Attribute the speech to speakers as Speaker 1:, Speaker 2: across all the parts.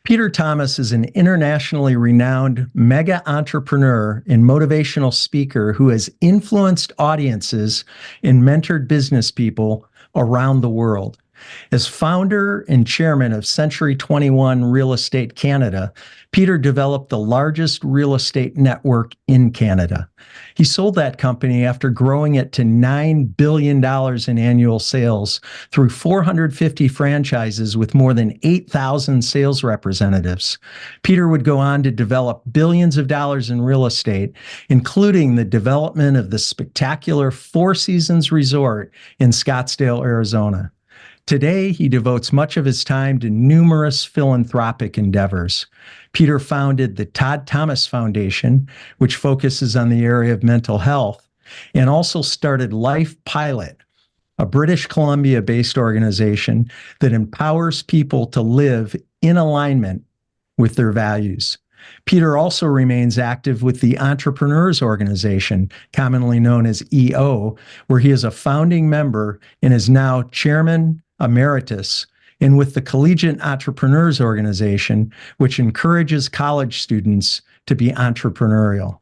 Speaker 1: Peter Thomas is an internationally renowned mega entrepreneur and motivational speaker who has influenced audiences and mentored business people around the world. As founder and chairman of Century 21 Real Estate Canada, Peter developed the largest real estate network in Canada. He sold that company after growing it to $9 billion in annual sales through 450 franchises with more than 8,000 sales representatives. Peter would go on to develop billions of dollars in real estate, including the development of the spectacular Four Seasons Resort in Scottsdale, Arizona. Today, he devotes much of his time to numerous philanthropic endeavors. Peter founded the Todd Thomas Foundation, which focuses on the area of mental health, and also started Life Pilot, a British Columbia-based organization that empowers people to live in alignment with their values. Peter also remains active with the Entrepreneurs Organization, commonly known as EO, where he is a founding member and is now Chairman Emeritus, and with the Collegiate Entrepreneurs Organization, which encourages college students to be entrepreneurial.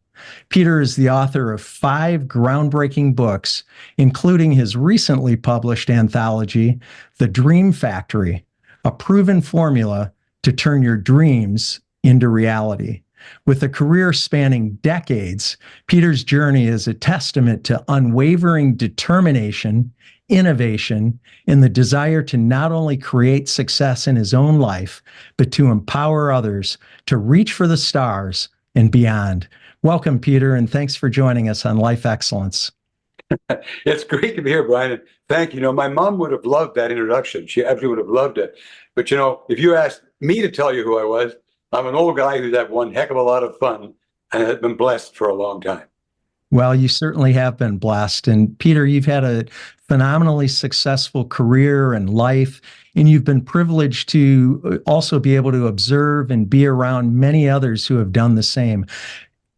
Speaker 1: Peter is the author of 5 groundbreaking books, including his recently published anthology, The Dream Factory, a proven formula to turn your dreams into reality. With a career spanning decades, Peter's journey is a testament to unwavering determination, innovation, and the desire to not only create success in his own life, but to empower others to reach for the stars and beyond. Welcome, Peter, and thanks for joining us on Life Excellence.
Speaker 2: It's great to be here, Brian. Thank you. My mom would have loved that introduction. She absolutely would have loved it. But, if you asked me to tell you who I was, I'm an old guy who's had one heck of a lot of fun and has been blessed for a long time.
Speaker 1: Well, you certainly have been blessed. And Peter, you've had a phenomenally successful career and life, and you've been privileged to also be able to observe and be around many others who have done the same.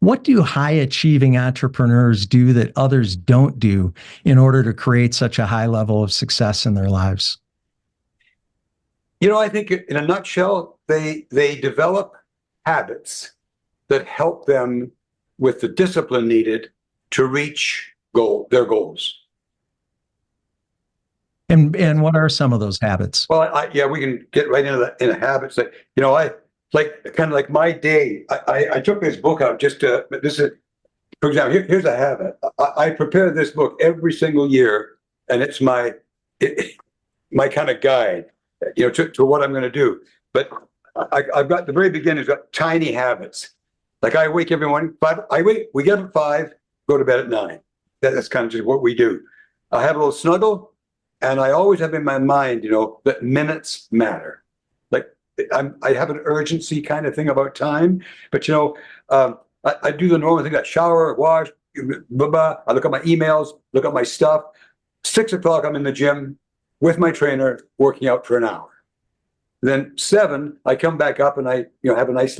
Speaker 1: What do high-achieving entrepreneurs do that others don't do in order to create such a high level of success in their lives?
Speaker 2: I think in a nutshell, they develop habits that help them with the discipline needed to reach their goals.
Speaker 1: And what are some of those habits?
Speaker 2: Well, we can get right into that. In habits, like my day. I took this book out just to. This is, for example, here's a habit. I prepare this book every single year, and it's my kind of guide, to what I'm going to do. But I've got the very beginning. Got tiny habits. Like I wake every morning. We get up at 5, go to bed at 9. That's kind of just what we do. I have a little snuggle, and I always have in my mind, that minutes matter. Like I have an urgency kind of thing about time, but I do the normal thing: I shower, wash, blah, blah. I look at my emails, look at my stuff. 6 o'clock, I'm in the gym with my trainer, working out for an hour. Then 7, I come back up and I, have a nice,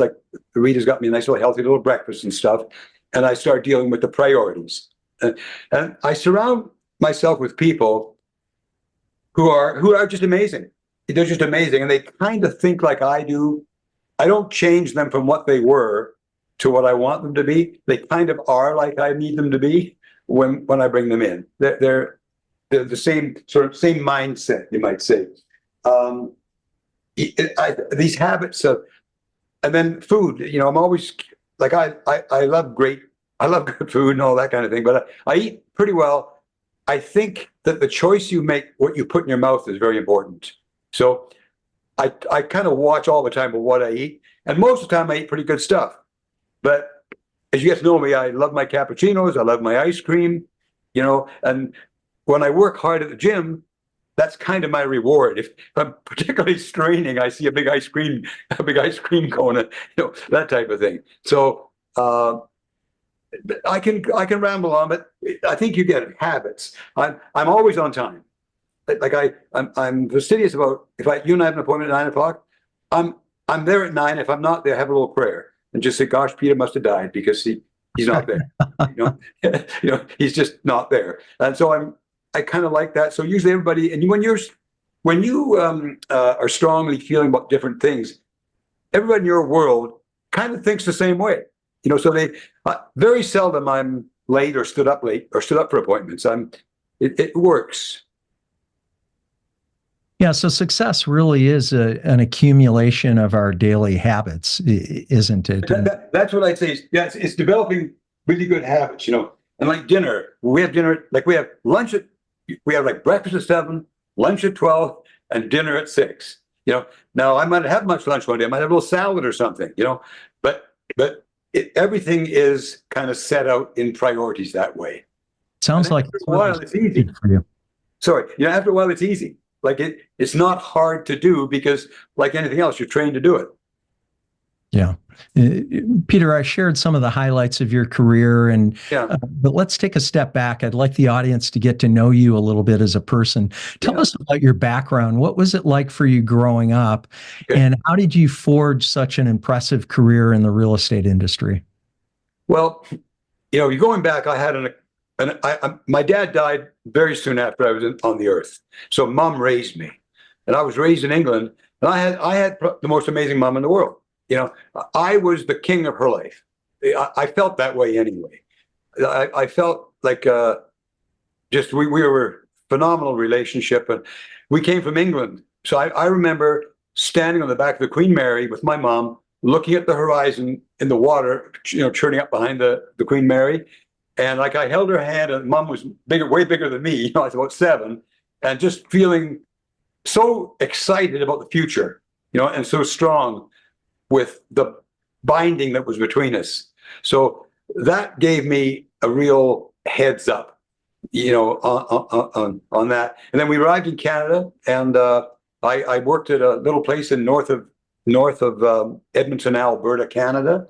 Speaker 2: Rita's got me a nice little healthy little breakfast and stuff, and I start dealing with the priorities. And I surround myself with people who are just amazing. They're just amazing, and they kind of think like I do. I don't change them from what they were to what I want them to be. They kind of are like I need them to be when I bring them in. They're the same mindset, you might say. These habits of, and then food. I'm always like I love good food and all that kind of thing. But I eat pretty well. I think that the choice you make, what you put in your mouth, is very important. So I kind of watch all the time of what I eat, and most of the time I eat pretty good stuff. But as you get to know me, I love my cappuccinos, I love my ice cream, and when I work hard at the gym, that's kind of my reward. If I'm particularly straining, I see a big ice cream cone, that type of thing. So I can ramble on, but I think you get habits. I'm always on time. Like I'm fastidious about, you and I have an appointment at 9 o'clock, I'm there at 9. If I'm not there, I have a little prayer and just say, "Gosh, Peter must have died because he's not there." He's just not there. And so I kind of like that. So usually everybody, and when you are strongly feeling about different things, everybody in your world kind of thinks the same way. You know, so they very seldom I'm late or stood up late or stood up for appointments. It works.
Speaker 1: Yeah, so success really is an accumulation of our daily habits, isn't it?
Speaker 2: That's what I'd say. Yes, it's developing really good habits, you know. And like dinner, we have dinner, like we have lunch we have like breakfast at 7, lunch at 12, and dinner at 6. You know, now I might have much lunch one day. I might have a little salad or something, you know, but everything is kind of set out in priorities that way.
Speaker 1: Sounds like
Speaker 2: after a while it's easy
Speaker 1: for you.
Speaker 2: Sorry, you know, after a while it's easy. Like it's not hard to do because, like anything else, you're trained to do it.
Speaker 1: Yeah. Peter, I shared some of the highlights of your career, and but let's take a step back. I'd like the audience to get to know you a little bit as a person. Tell us about your background. What was it like for you growing up, and how did you forge such an impressive career in the real estate industry?
Speaker 2: Well, you know, going back, I had my dad died very soon after I was on the earth. So mom raised me, and I was raised in England, and I had the most amazing mom in the world. You know, I was the king of her life. I felt that way anyway. I felt like just we were a phenomenal relationship, and we came from England. So I remember standing on the back of the Queen Mary with my mom, looking at the horizon in the water, you know, churning up behind the Queen Mary. And like I held her hand, and mom was bigger, way bigger than me. You know, I was about 7, and just feeling so excited about the future, you know, and so strong with the binding that was between us. So that gave me a real heads up, you know, on that. And then we arrived in Canada, and I worked at a little place in north of Edmonton, Alberta, Canada,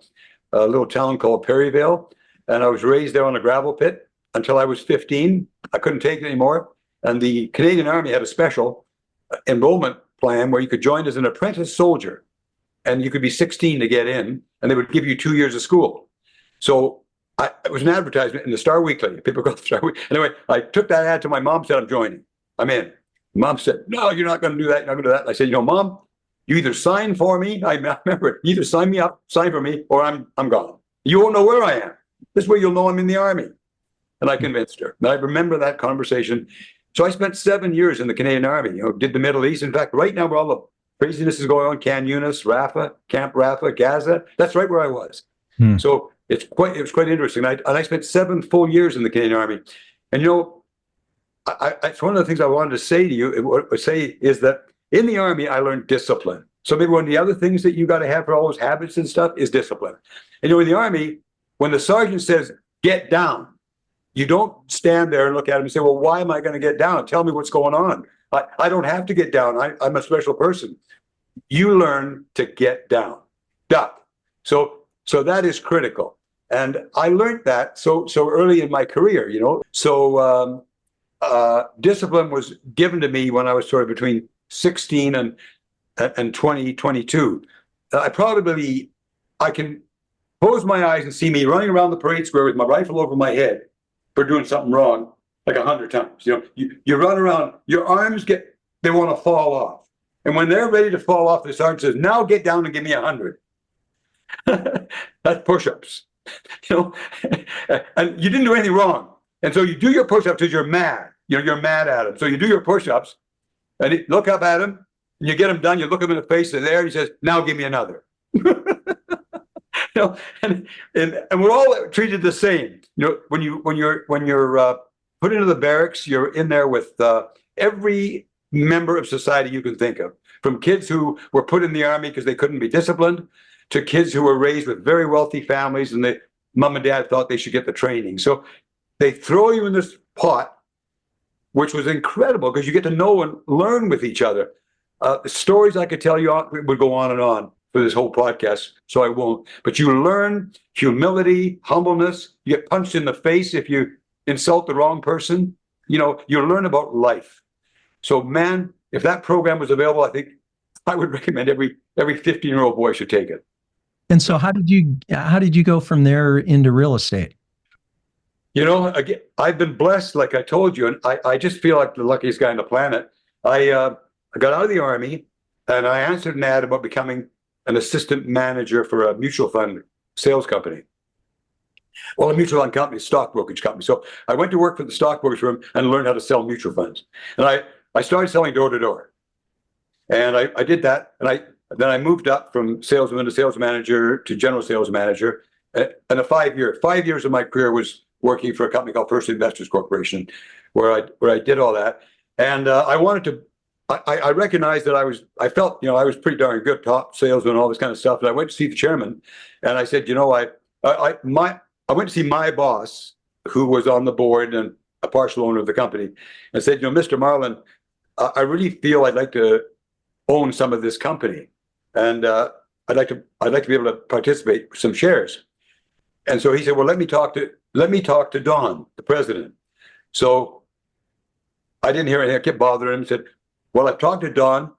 Speaker 2: a little town called Perryville. And I was raised there on a gravel pit until I was 15. I couldn't take it anymore. And the Canadian Army had a special enrollment plan where you could join as an apprentice soldier, and you could be 16 to get in, and they would give you 2 years of school. So it was an advertisement in the Star Weekly. People go to the Star Weekly. Anyway, I took that ad to my mom, said, I'm joining. I'm in. Mom said, no, you're not going to do that. You're not going to do that. And I said, you know, Mom, you either sign for me. I remember it. Either sign me up, sign for me, or I'm gone. You won't know where I am. This way you'll know I'm in the Army. And I convinced her. And I remember that conversation. So I spent 7 years in the Canadian Army, you know, did the Middle East. In fact, right now where all the craziness is going on, Can Yunis, Rafah, Camp Rafah, Gaza, that's right where I was. So it was quite interesting. I spent 7 full years in the Canadian Army. And, you know, it's one of the things I wanted to say to you, is that in the Army, I learned discipline. So maybe one of the other things that you got to have for all those habits and stuff is discipline. And, you know, in the Army, when the sergeant says, get down, you don't stand there and look at him and say, well, why am I going to get down? Tell me what's going on. I don't have to get down. I'm a special person. You learn to get down, duck. So that is critical. And I learned that so early in my career, you know. So discipline was given to me when I was sort of between 16 and 22. I can close my eyes and see me running around the parade square with my rifle over my head for doing something wrong like 100 times. You know, you run around, your arms they want to fall off. And when they're ready to fall off, the sergeant says, now get down and give me 100. That's push-ups. You know, and you didn't do anything wrong. And so you do your push-ups because you're mad. You know, you're mad at him. So you do your push-ups and you look up at him and you get him done. You look him in the face, and there he says, now give me another. You know, and we're all treated the same. You know, when you're put into the barracks, you're in there with every member of society you can think of, from kids who were put in the Army because they couldn't be disciplined, to kids who were raised with very wealthy families and mom and dad thought they should get the training. So they throw you in this pot, which was incredible because you get to know and learn with each other. The stories I could tell you would go on and on for this whole podcast, so I won't. But you learn humility, humbleness. You get punched in the face if you insult the wrong person. You know, you learn about life. So, man, if that program was available, I think I would recommend every 15-year-old boy should take it.
Speaker 1: And so how did you go from there into real estate?
Speaker 2: You know, again, I've been blessed, like I told you, and I just feel like the luckiest guy on the planet. I got out of the Army, and I answered an ad about becoming an assistant manager for a mutual fund sales company. Well, a mutual fund company, stock brokerage company. So I went to work for the stock brokerage firm and learned how to sell mutual funds. And I started selling door to door. And I did that. And then I moved up from salesman to sales manager to general sales manager. And a 5 years of my career was working for a company called First Investors Corporation, where I did all that. And I wanted to, I recognized that I felt, you know, I was pretty darn good, top salesman, all this kind of stuff. And I went to see the chairman, and I said, you know, I went to see my boss, who was on the board and a partial owner of the company, and said, you know, Mr. Marlin, I really feel I'd like to own some of this company, and I'd like to be able to participate with some shares. And so he said, well, let me talk to Don, the president. So I didn't hear anything. I kept bothering him. He said, well, I've talked to Don,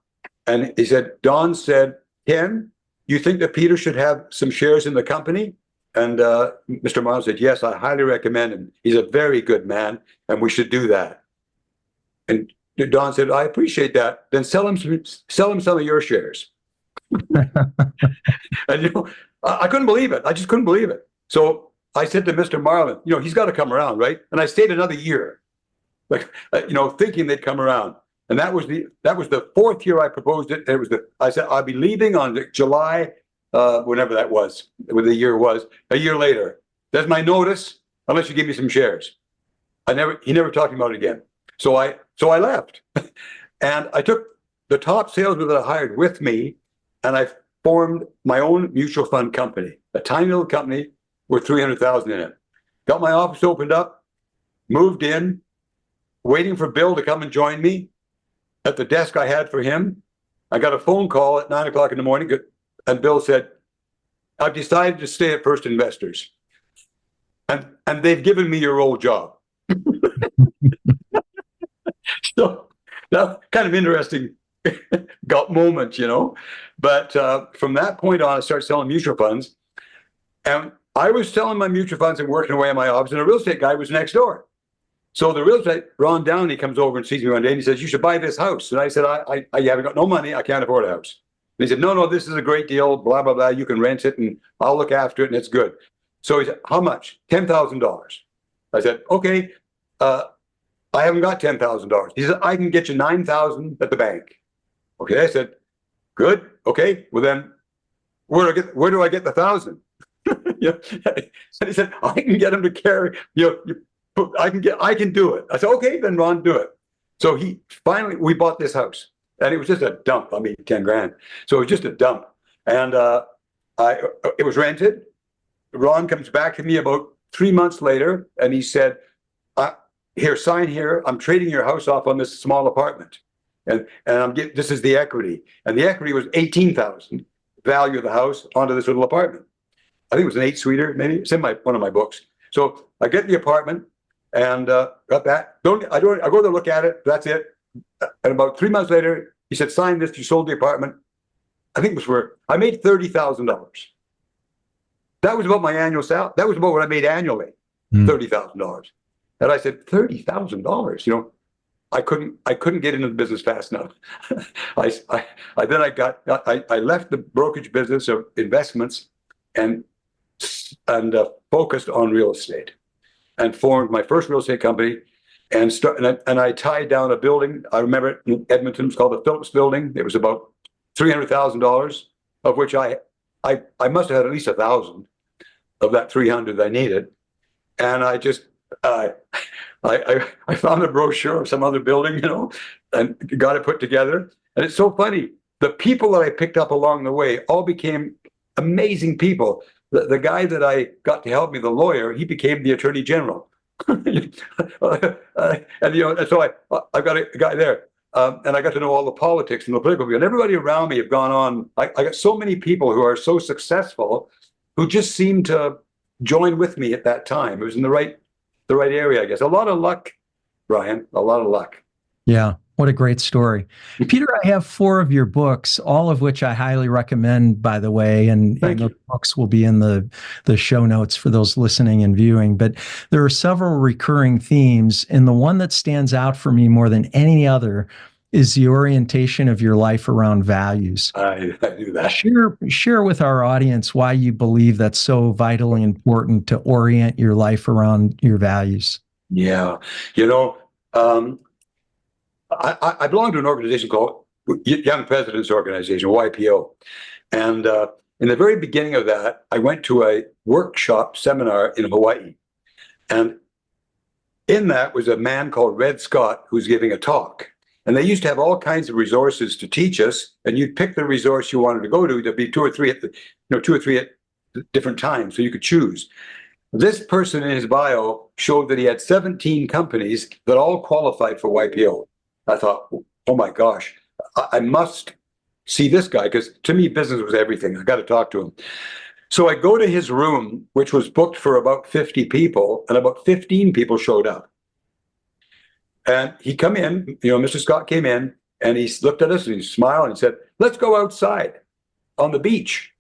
Speaker 2: and he said, Don said, Ken, you think that Peter should have some shares in the company? And Mr. Marlin said, yes, I highly recommend him. He's a very good man, and we should do that. And Don said, I appreciate that. Then sell him some of your shares. And you know, I couldn't believe it. I just couldn't believe it. So I said to Mr. Marlin, you know, he's got to come around, right? And I stayed another year, like, you know, thinking they'd come around. And that was the fourth year I proposed it. I said, I'll be leaving on July, whenever that was, when the year was, a year later. That's my notice, unless you give me some shares. He never talked to me about it again. So I left. And I took the top salesman that I hired with me, and I formed my own mutual fund company, a tiny little company with $300,000 in it. Got my office opened up, moved in, waiting for Bill to come and join me at the desk I had for him. I got a phone call at 9 o'clock in the morning, and Bill said, I've decided to stay at First Investors. And they've given me your old job. So that's kind of interesting moment, you know. But from that point on, I started selling mutual funds. And I was selling my mutual funds and working away in my office, and a real estate guy was next door. So the real estate, Ron Downey, comes over and sees me one day, and he says, you should buy this house. And I said, I haven't got no money. I can't afford a house. And he said, no, this is a great deal, blah, blah, blah. You can rent it, and I'll look after it, and it's good. So he said, how much? $10,000. I said, okay, I haven't got $10,000. He said, I can get you $9,000 at the bank. Okay, I said, good. Okay, well then, where do I get the 1,000? You know? And he said, I can get him to carry. I can do it. I said, okay, then Ron, do it. So we bought this house, and it was just a dump. I mean, 10 grand. So it was just a dump, and it was rented. Ron comes back to me about 3 months later, and he said, here, sign here. I'm trading your house off on this small apartment, and this is the equity, and the equity was $18,000 value of the house onto this little apartment. I think it was an 8-suiter, maybe. It's in one of my books. So I get the apartment and got that. I go to look at it. That's it. And about 3 months later, he said, sign this. You sold the apartment. I think it was I made $30,000. That was about my annual salary. That was about what I made annually, $30,000. And I said, $30,000, you know, I couldn't get into the business fast enough. I left the brokerage business of investments and focused on real estate, and formed my first real estate company, and I tied down a building. I remember it in Edmonton. It was called the Phillips Building. It was about $300,000, of which I must have had at least 1,000 of that 300 I needed, and I just I found a brochure of some other building, you know, and got it put together. And it's so funny. The people that I picked up along the way all became amazing people. The guy that I got to help me, the lawyer, he became the attorney general. And you know, and so I've got a guy there, and I got to know all the politics and the political view. And everybody around me have gone on. I got so many people who are so successful, who just seemed to join with me at that time. It was in the right area, I guess. A lot of luck, Brian. A lot of luck.
Speaker 1: Yeah. What a great story. Peter, I have 4 of your books, all of which I highly recommend, by the way, and those books will be in the show notes for those listening and viewing. But there are several recurring themes, and the one that stands out for me more than any other is the orientation of your life around values.
Speaker 2: I do that.
Speaker 1: Share with our audience why you believe that's so vitally important to orient your life around your values.
Speaker 2: Yeah. You know, I belong to an organization called Young Presidents Organization, YPO. And in the very beginning of that, I went to a workshop seminar in Hawaii. And in that was a man called Red Scott who's giving a talk. And they used to have all kinds of resources to teach us, and you'd pick the resource you wanted to go to. There'd be two or three at different times, so you could choose. This person in his bio showed that he had 17 companies that all qualified for YPO. I thought, oh my gosh, I must see this guy, because to me, business was everything. I got to talk to him. So I go to his room, which was booked for about 50 people, and about 15 people showed up. And he come in, Mr. Scott came in, and he looked at us and he smiled and he said, let's go outside on the beach.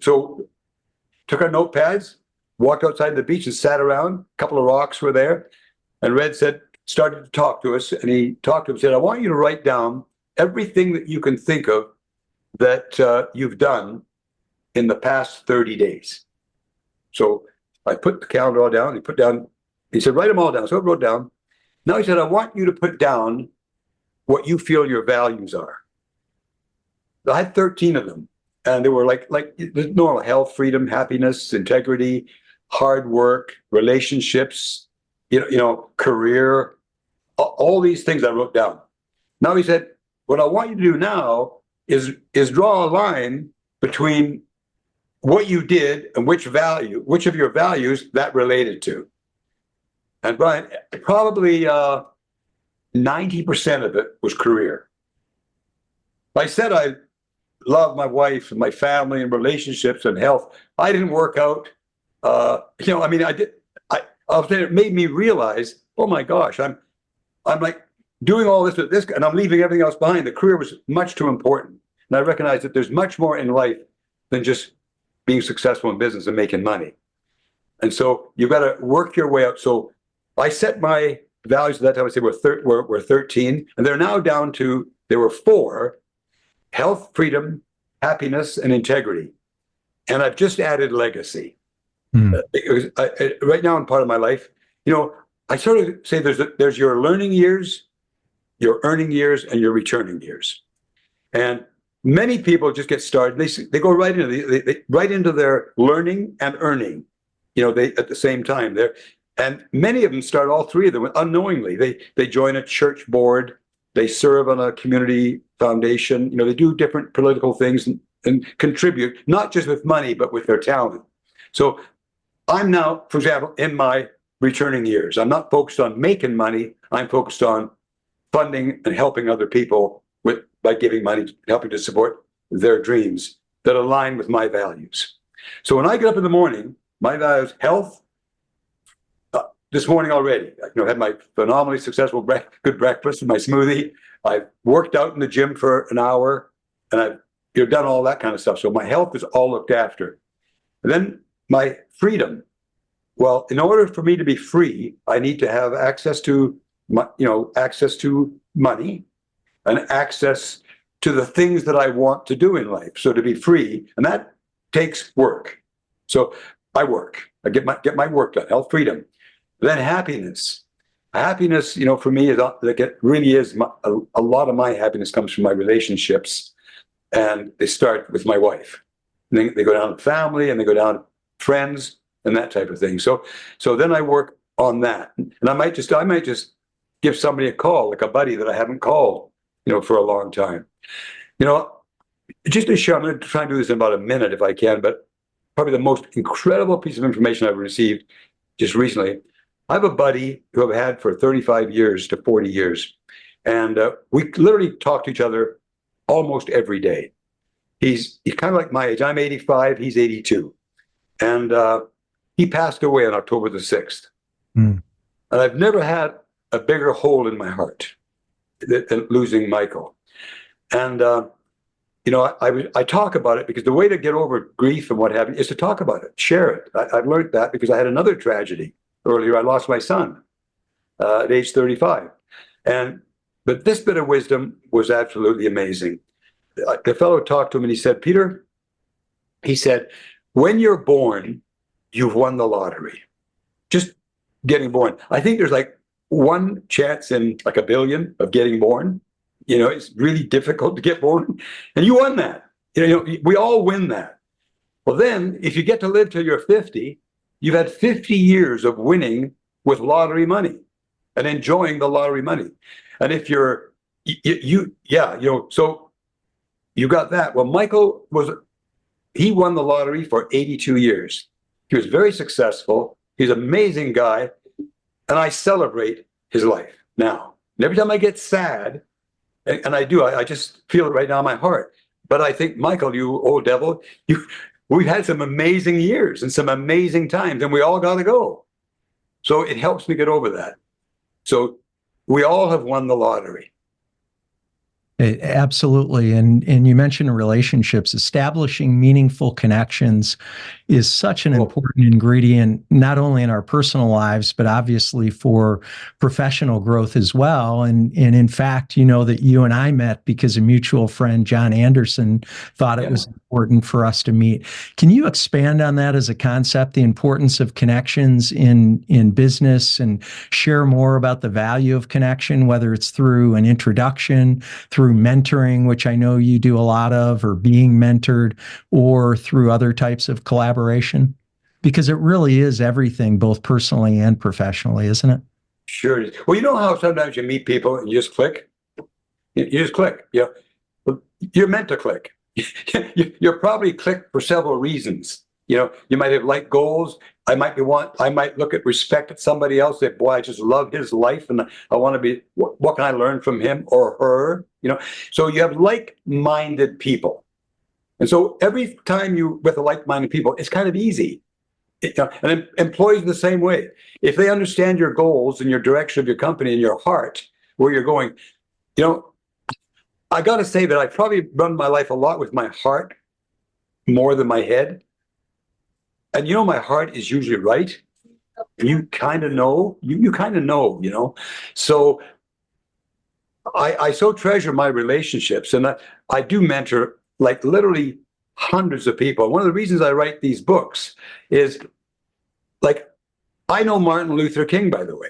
Speaker 2: So took our notepads, walked outside the beach and sat around. A couple of rocks were there. And Red started to talk to us, and he talked to him and said, I want you to write down everything that you can think of that you've done in the past 30 days. So I put the calendar all down. He said, write them all down. So I wrote down. Now he said, I want you to put down what you feel your values are. I had 13 of them, and they were like normal: health, freedom, happiness, integrity, hard work, relationships, career, all these things I wrote down. Now he said, what I want you to do now is draw a line between what you did and which of your values that related to. And Brian, probably 90% of it was career. I said I love my wife and my family and relationships and health. I didn't work out. I did. It made me realize, oh my gosh, I'm like doing all this with this, and I'm leaving everything else behind. The career was much too important. And I recognized that there's much more in life than just being successful in business and making money. And so you've got to work your way out. So I set my values at that time. I said were 13, and they're now down to, there were 4: health, freedom, happiness, and integrity. And I've just added legacy. Right now in part of my life, I sort of say there's your learning years, your earning years, and your returning years. And many people just get started. They go right into their learning and earning, at the same time. And many of them start, all 3 of them, unknowingly. They join a church board, they serve on a community foundation, they do different political things and contribute, not just with money, but with their talent. So I'm now, for example, in my returning years. I'm not focused on making money. I'm focused on funding and helping other people by giving money, helping to support their dreams that align with my values. So when I get up in the morning, my values: health. This morning already, had my phenomenally successful good breakfast and my smoothie. I've worked out in the gym for an hour, and I've done all that kind of stuff. So my health is all looked after. And then my freedom. Well, in order for me to be free, I need to have access to money and access to the things that I want to do in life. So to be free, and that takes work. So I work. I get my work done. Health, freedom. Then happiness. Happiness, for me, a lot of my happiness comes from my relationships, and they start with my wife. And they go down to family, and they go down to friends, and that type of thing. So then I work on that, and I might just give somebody a call, like a buddy that I haven't called, for a long time. Just to share, I'm going to try and do this in about a minute if I can, but probably the most incredible piece of information I've received just recently. I have a buddy who I've had for 35 years to 40 years, and we literally talk to each other almost every day. He's kind of like my age. I'm 85, he's 82. And he passed away on October the 6th. And I've never had a bigger hole in my heart than losing Michael. And, I talk about it because the way to get over grief and what have you is to talk about it, share it. I've learned that because I had another tragedy earlier. I lost my son at age 35. And But this bit of wisdom was absolutely amazing. The fellow talked to him and he said, Peter, he said, when you're born, you've won the lottery. Just getting born. I think there's like one chance in like a billion of getting born. You know, it's really difficult to get born. And you won that. You know, we all win that. Well, then if you get to live till you're 50, you've had 50 years of winning with lottery money and enjoying the lottery money. And if you're, so you got that. Well, Michael he won the lottery for 82 years. He was very successful. He's an amazing guy. And I celebrate his life now. And every time I get sad, and I do, I just feel it right now in my heart. But I think, Michael, you old devil, we've had some amazing years and some amazing times, and we all got to go. So it helps me get over that. So we all have won the lottery.
Speaker 1: Absolutely. And you mentioned relationships. Establishing meaningful connections is such an important ingredient, not only in our personal lives, but obviously for professional growth as well. And in fact, you know that you and I met because a mutual friend, John Anderson, thought it was important for us to meet. Can you expand on that as a concept, the importance of connections in business, and share more about the value of connection, whether it's through an introduction, through mentoring, which I know you do a lot of, or being mentored, or through other types of collaboration? Because it really is everything, both personally and professionally, isn't it?
Speaker 2: Sure it is. Well, you know how sometimes you meet people and you just click? You just click. You know, you're meant to click. You're probably clicked for several reasons. You know, you might have like goals. I might look at respect at somebody else, say, boy, I just love his life and I want to be, what can I learn from him or her? You know, so you have like-minded people. And so every time you with like-minded people, it's kind of easy. And employees the same way. If they understand your goals and your direction of your company and your heart, where you're going, you know, I got to say that I probably run my life a lot with my heart more than my head. And you know, my heart is usually right. You kind of know, you kind of know, you know. So I so treasure my relationships, and I do mentor like literally hundreds of people. One of the reasons I write these books is, like, I know Martin Luther King, by the way.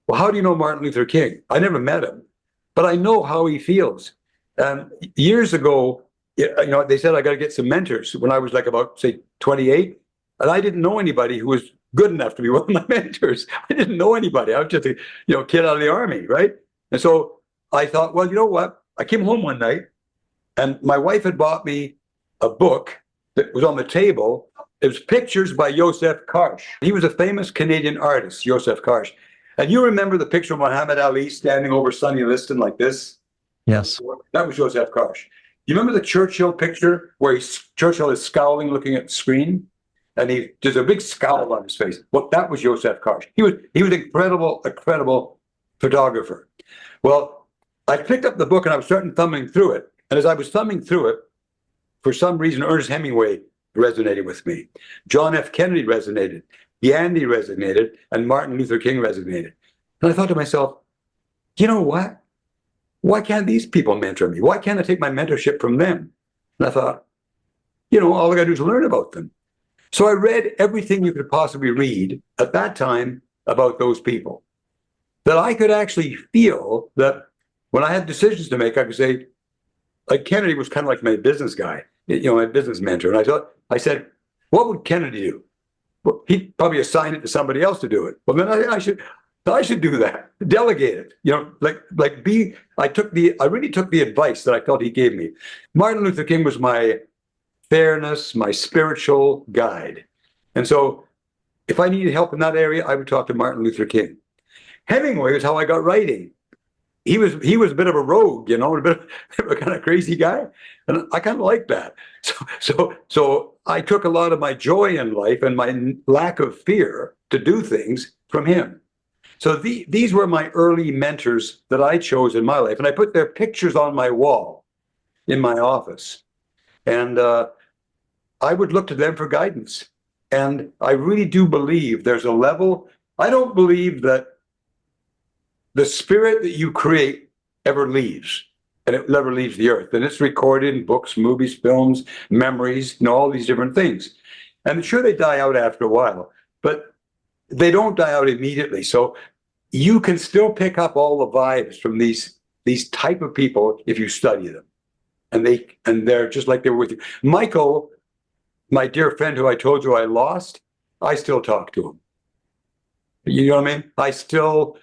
Speaker 2: Well, how do you know Martin Luther King? I never met him, but I know how he feels. Years ago, you know, they said I got to get some mentors when I was like about, say, 28. And I didn't know anybody who was good enough to be one of my mentors. I didn't know anybody. I was just a kid out of the army, right? And so I thought, well, you know what? I came home one night and my wife had bought me a book that was on the table. It was pictures by Joseph Karsh. He was a famous Canadian artist, Joseph Karsh. And you remember the picture of Muhammad Ali standing over Sonny Liston like this?
Speaker 1: Yes.
Speaker 2: That was Joseph Karsh. You remember the Churchill picture where Churchill is scowling, looking at the screen? And there's a big scowl on his face. Well, that was Joseph Karsh. He was an incredible photographer. Well, I picked up the book and I was starting thumbing through it. And as I was thumbing through it, for some reason, Ernest Hemingway resonated with me. John F. Kennedy resonated. Gandhi resonated. And Martin Luther King resonated. And I thought to myself, you know what? Why can't these people mentor me? Why can't I take my mentorship from them? And I thought, you know, all I got to do is learn about them. So I read everything you could possibly read at that time about those people, that I could actually feel that when I had decisions to make, I could say, like Kennedy was kind of like my business guy, you know, my business mentor. And I said, what would Kennedy do? Well, he'd probably assign it to somebody else to do it. Well, then I should do that, delegate it, you know, I really took the advice that I felt he gave me. Martin Luther King was my fairness, my spiritual guide. And so if I needed help in that area, I would talk to Martin Luther King. Hemingway was how I got writing. He was a bit of a rogue, you know, a bit of a kind of crazy guy. And I kind of liked that. So I took a lot of my joy in life and my lack of fear to do things from him. So these were my early mentors that I chose in my life. And I put their pictures on my wall in my office. And I would look to them for guidance. And I really do believe there's a level. I don't believe that the spirit that you create ever leaves. And it never leaves the earth. And it's recorded in books, movies, films, memories, all these different things. And sure, they die out after a while, but they don't die out immediately. So you can still pick up all the vibes from these type of people if you study them. And they're just like they were with you. Michael, my dear friend who I told you I lost, I still talk to him. You know what I mean? I still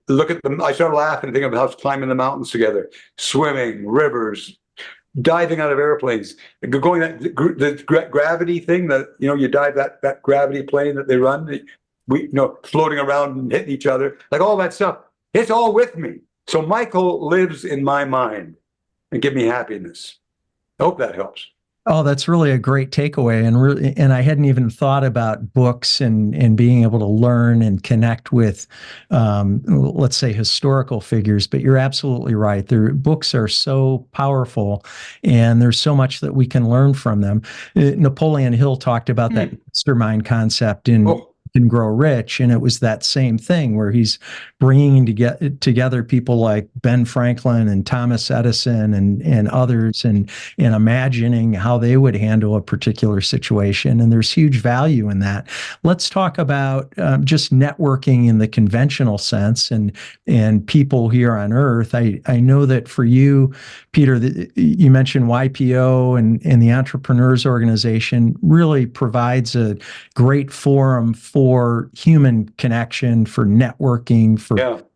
Speaker 2: look at them. I start laughing and think of us climbing the mountains together, swimming, rivers, diving out of airplanes, going the gravity thing that, you dive that gravity plane that they run, floating around and hitting each other, like all that stuff. It's all with me. So Michael lives in my mind and give me happiness. I hope that helps.
Speaker 1: Oh, that's really a great takeaway. And I hadn't even thought about books and being able to learn and connect with, let's say, historical figures. But you're absolutely right. Books are so powerful, and there's so much that we can learn from them. Napoleon Hill talked about that mastermind concept in Can Grow Rich, and it was that same thing where he's bringing together people like Ben Franklin and Thomas Edison and others, and imagining how they would handle a particular situation. And there's huge value in that. Let's talk about just networking in the conventional sense and people here on Earth. I know that for you, Peter, you mentioned YPO and the Entrepreneurs Organization really provides a great forum for human connection, for networking, for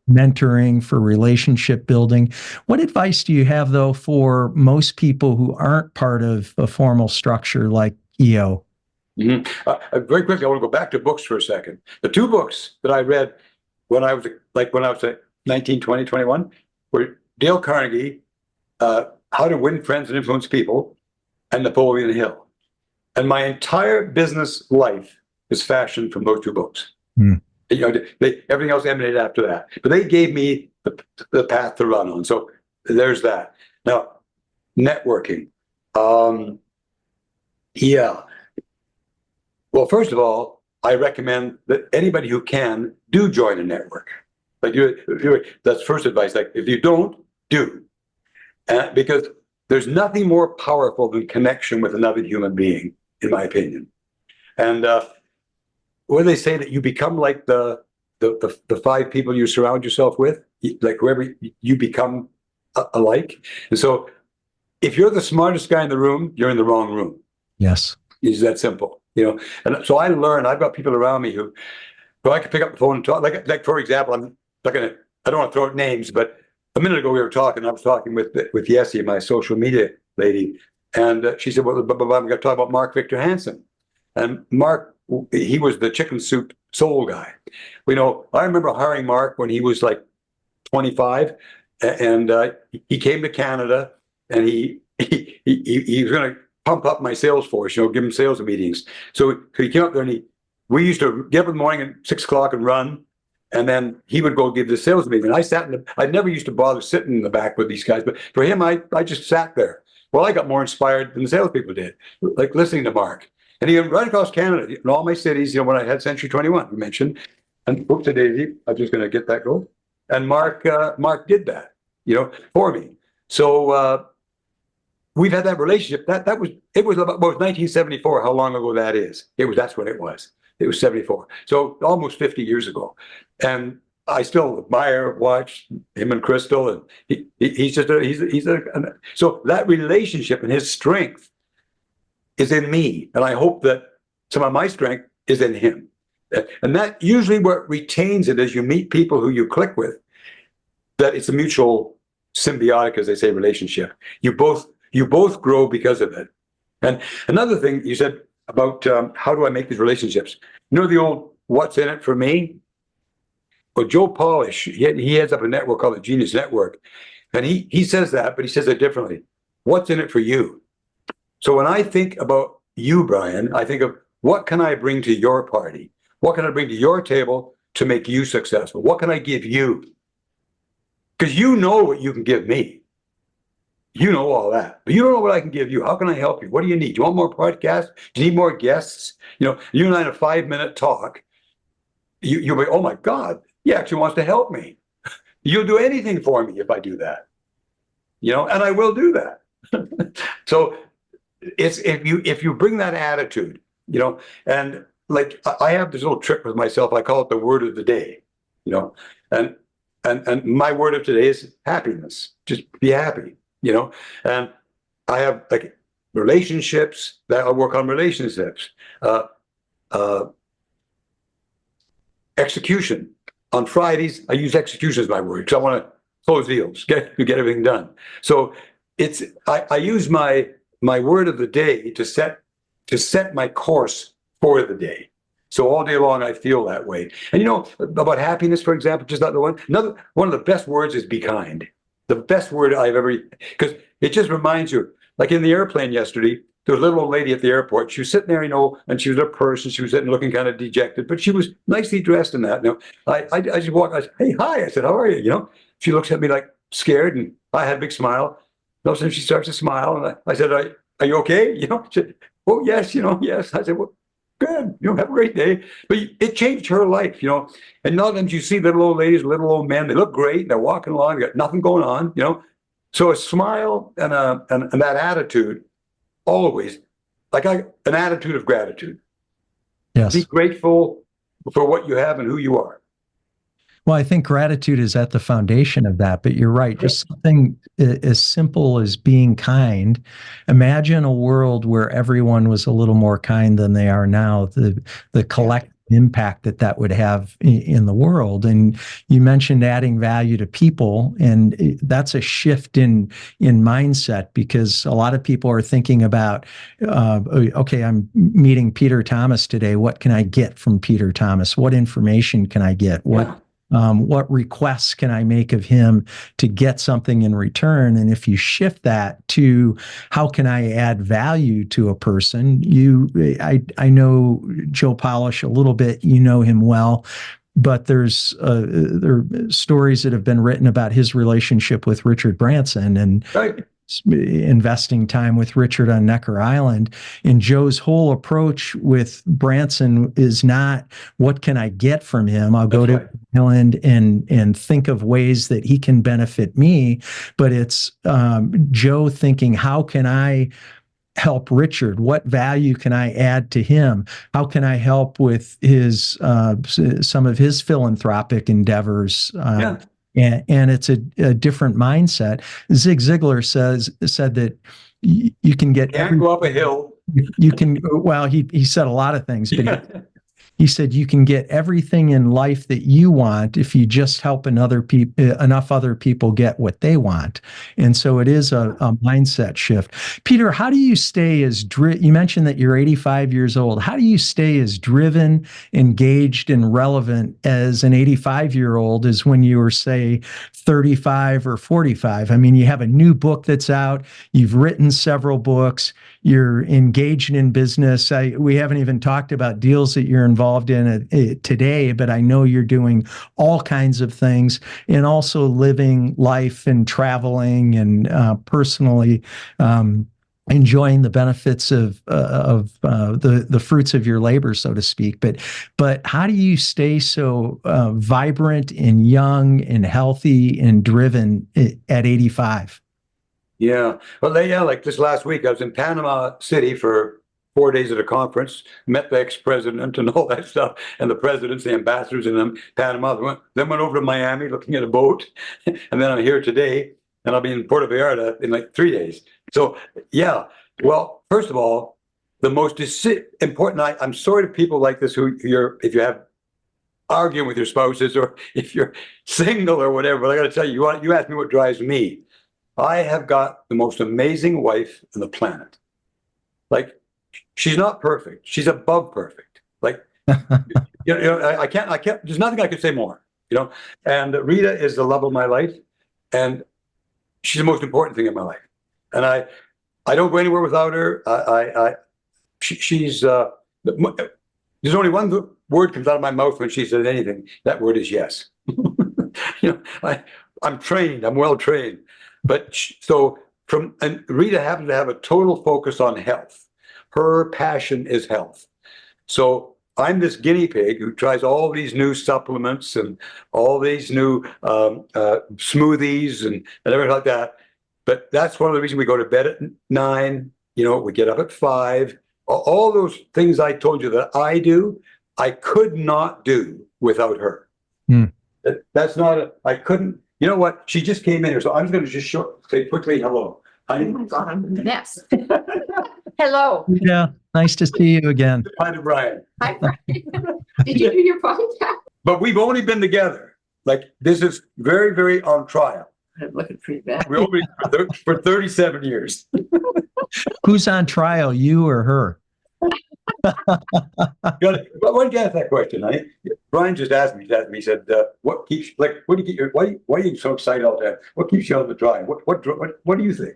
Speaker 1: mentoring, for relationship building. What advice do you have, though, for most people who aren't part of a formal structure like EO?
Speaker 2: Very quickly, I want to go back to books for a second. The two books that I read when I was 19, 20, 21 were Dale Carnegie, How to Win Friends and Influence People, and Napoleon Hill. And my entire business life is fashioned from those two books. Everything else emanated after that. But they gave me the path to run on. So there's that. Now, networking. Well, first of all, I recommend that anybody who can do join a network. That's first advice. Like, if you don't, do. Because there's nothing more powerful than connection with another human being, in my opinion. And when they say that you become like the five people you surround yourself with, like whoever you become alike. And so if you're the smartest guy in the room, you're in the wrong room.
Speaker 1: Yes.
Speaker 2: It's that simple, And so I learned, I've got people around me who I can pick up the phone and talk. Like for example, I don't want to throw out names, but a minute ago I was talking with Yessie, my social media lady. And she said, well, I'm going to talk about Mark Victor Hansen. And Mark, he was the chicken soup soul guy. I remember hiring Mark when he was like 25, and he came to Canada, and he was going to pump up my sales force, give him sales meetings. So he came up there, and we used to get up in the morning at 6 o'clock and run, and then he would go give the sales meeting. And I never used to bother sitting in the back with these guys, but for him, I just sat there. Well, I got more inspired than the salespeople did, like listening to Mark. And he went right across Canada, in all my cities, when I had Century 21, you mentioned. And oops, Daisy, I'm just going to get that goal. And Mark did that, for me. So we've had that relationship. It was about 1974. How long ago that is? That's when it was. It was 74. So almost 50 years ago. And I still admire, watch him and Crystal, and so that relationship and his strength is in me, and I hope that some of my strength is in him. And that usually what retains it as you meet people who you click with, that it's a mutual symbiotic, as they say, relationship. You both grow because of it. And another thing you said about how do I make these relationships? The old what's in it for me? Well, Joe Polish, he heads up a network called the Genius Network. And he says that, but he says it differently. What's in it for you? So when I think about you, Brian, I think of what can I bring to your party? What can I bring to your table to make you successful? What can I give you? Because you know what you can give me. You know all that. But you don't know what I can give you. How can I help you? What do you need? Do you want more podcasts? Do you need more guests? You and I in a 5-minute talk, you'll be, oh my God, he actually wants to help me. You'll do anything for me if I do that, you know, and I will do that. So it's, if you bring that attitude, you know, and like I have this little trick with myself. I call it the word of the day, you know, and my word of today is happiness. Just be happy, you know. And I have like relationships that I work on relationships. Execution. On Fridays, I use execution as my word because I want to close deals, get everything done. So it's I use my word of the day to set my course for the day. So all day long I feel that way. And you know, about happiness, for example, just another one of the best words is be kind. The best word I've ever, because it just reminds you, like in the airplane yesterday, there was a little old lady at the airport. She was sitting there, you know, and she was a person. She was sitting looking kind of dejected, but she was nicely dressed in that. You know, I just walked, I said, hey, hi. I said, how are you? You know, she looks at me like scared, and I had a big smile. All of a sudden she starts to smile, and I said, are you okay? You know, she said, oh, yes, you know, yes. I said, well, good, you know, have a great day. But it changed her life, you know. And a lot of times you see little old ladies, little old men, they look great, and they're walking along, they got nothing going on, you know. So a smile and that attitude, always, like an attitude of gratitude.
Speaker 1: Yes.
Speaker 2: Be grateful for what you have and who you are.
Speaker 1: Well, I think gratitude is at the foundation of that, but you're right. Just something as simple as being kind. Imagine a world where everyone was a little more kind than they are now, the collective impact that would have in the world. And you mentioned adding value to people, and that's a shift in mindset, because a lot of people are thinking about, okay, I'm meeting Peter Thomas today. What can I get from Peter Thomas? What information can I get? What requests can I make of him to get something in return? And if you shift that to how can I add value to a person, I know Joe Polish a little bit, you know him well, but there are stories that have been written about his relationship with Richard Branson, and investing time with Richard on Necker Island. And Joe's whole approach with Branson is not, what can I get from him? I'll go to Island and think of ways that he can benefit me. But it's Joe thinking, how can I help Richard? What value can I add to him? How can I help with his some of his philanthropic endeavors? And it's a different mindset. Zig Ziglar said that you can get
Speaker 2: go up a hill.
Speaker 1: You can, well, he said a lot of things, but he said you can get everything in life that you want if you just help enough other people get what they want. And so it is a mindset shift. Peter, how do you stay as you mentioned that you're 85 years old. How do you stay as driven, engaged, and relevant as an 85-year-old as when you were, say, 35 or 45? I mean, you have a new book that's out. You've written several books. You're engaged in business. We haven't even talked about deals that you're involved in today, but I know you're doing all kinds of things, and also living life and traveling and personally enjoying the benefits of the fruits of your labor, so to speak. But how do you stay so vibrant and young and healthy and driven at 85?
Speaker 2: Yeah. Well, like this last week, I was in Panama City for 4 days at a conference, met the ex-president and all that stuff, and the presidents, the ambassadors in Panama. Then went over to Miami looking at a boat, and then I'm here today, and I'll be in Puerto Vallarta in like 3 days. So, yeah. Well, first of all, the most important, I'm sorry to people like this if you have arguing with your spouses, or if you're single or whatever, but I got to tell you, you asked me what drives me. I have got the most amazing wife on the planet. Like, she's not perfect. She's above perfect. Like, I can't, there's nothing I could say more, and Rita is the love of my life, and she's the most important thing in my life. And I don't go anywhere without her. She's, there's only one word comes out of my mouth when she says anything. That word is yes. I'm trained, I'm well trained. But and Rita happens to have a total focus on health. Her passion is health. So I'm this guinea pig who tries all these new supplements and all these new smoothies and everything like that. But that's one of the reasons we go to bed at 9. We get up at 5. All those things I told you that I do, I could not do without her. That's not I couldn't. You know what? She just came in here, so I'm just going to just say quickly hello.
Speaker 3: Oh my God, I'm a mess. Hello.
Speaker 1: Yeah, nice to see you again.
Speaker 2: Hi to Brian.
Speaker 3: Hi, Brian. Did you do your podcast?
Speaker 2: But we've only been together. Like, this is very, very on trial.
Speaker 3: I'm looking pretty bad.
Speaker 2: We only for 37 years.
Speaker 1: Who's on trial, you or her?
Speaker 2: But why did you ask that question, honey? Brian just asked me. He said, "What keeps what do you get why are you so excited all the time? What keeps you on the drive? What do you think?"